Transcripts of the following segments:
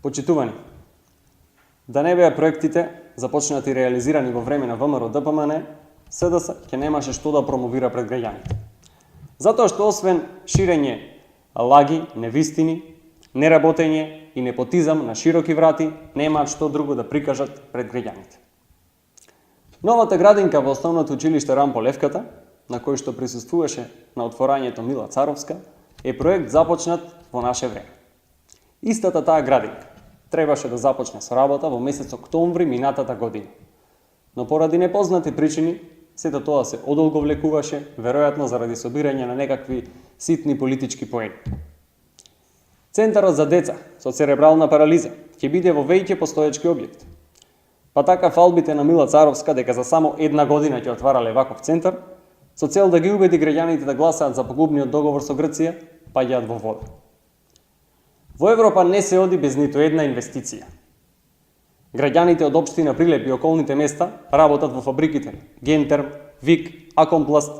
Почитувани, да не беа проектите започнати и реализирани во време на ВМРО ДПМН, СДС ќе немаше што да промовира пред граѓаните. Затоа што освен ширење лаги, невистини, неработење и непотизам на широки врати, немаат што друго да прикажат пред граѓаните. Новата градинка во Основното училиште Рампо Левката, на кој што присуствуваше на отворањето Мила Царовска, е проект започнат во наше време. Истата таа градинка требаше да започне со работа во месец октомври минатата година. Но поради непознати причини, сето тоа се одолговлекуваше, веројатно заради собирање на некакви ситни политички поени. Центарот за деца со церебрална парализа ќе биде во веќе постоечки објект. Па така фалбите на Мила Царовска дека за само една година ќе отварале ваков центар, со цел да ги убеди граѓаните да гласаат за погубниот договор со Грција, паѓаат во вода. Во Европа не се оди без ниту една инвестиција. Граѓаните од општина Прилеп и околните места работат во фабриките Гентерм, ВИК, Акомпласт,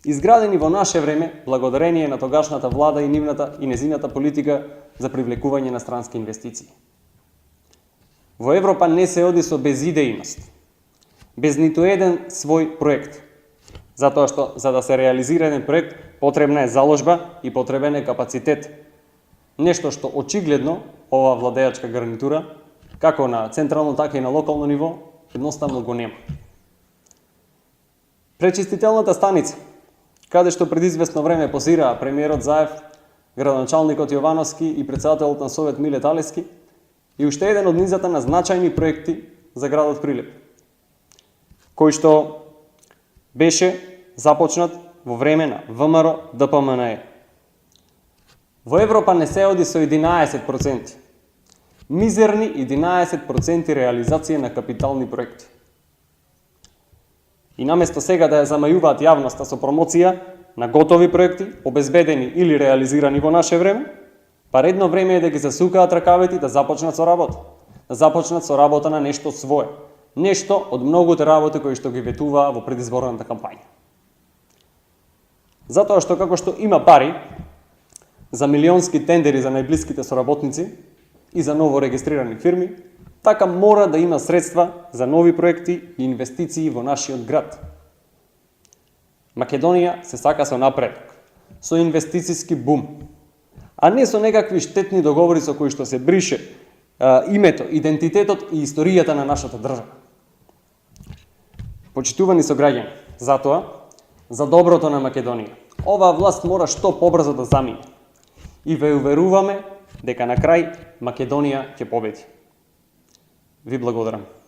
изградени во наше време благодарение на тогашната влада и незината политика за привлекување на странски инвестиции. Во Европа не се оди со безидејност, без ниту еден свој проект, затоа што за да се реализира еден проект потребна е заложба и потребен е капацитет. Нешто што очигледно оваа владеачка гарнитура, како на централно така и на локално ниво, едноставно го нема. Пречистителната станица, каде што пред известно време позираа премиерот Заев, градоначалникот Јовановски и претседателот на Совет Миле Талески, и уште еден од низата на значајни проекти за градот Прилеп, кој што беше започнат во време на ВМРО ДПМН. Во Европа не се оди со 11%. Мизерни 11% реализација на капитални проекти. И наместо сега да ја замајуваат јавноста со промоција на готови проекти, обезбедени или реализирани во наше време, па редно време е да ги засукаат ракавите и да започнат со работа. Да започнат со работа на нешто свое. Нешто од многуте работи кои што ги ветуваа во предизборната кампања. Затоа што како што има пари за милионски тендери за најблиските соработници и за ново регистрирани фирми, така мора да има средства за нови проекти и инвестиции во нашиот град. Македонија се сака со напредок, со инвестициски бум, а не со некакви штетни договори со кои што се брише името, идентитетот и историјата на нашата држава. Почитувани сограѓани, затоа, за доброто на Македонија, оваа власт мора што побрзо да замине. И ве уверуваме дека на крај Македонија ќе победи. Ви благодарам.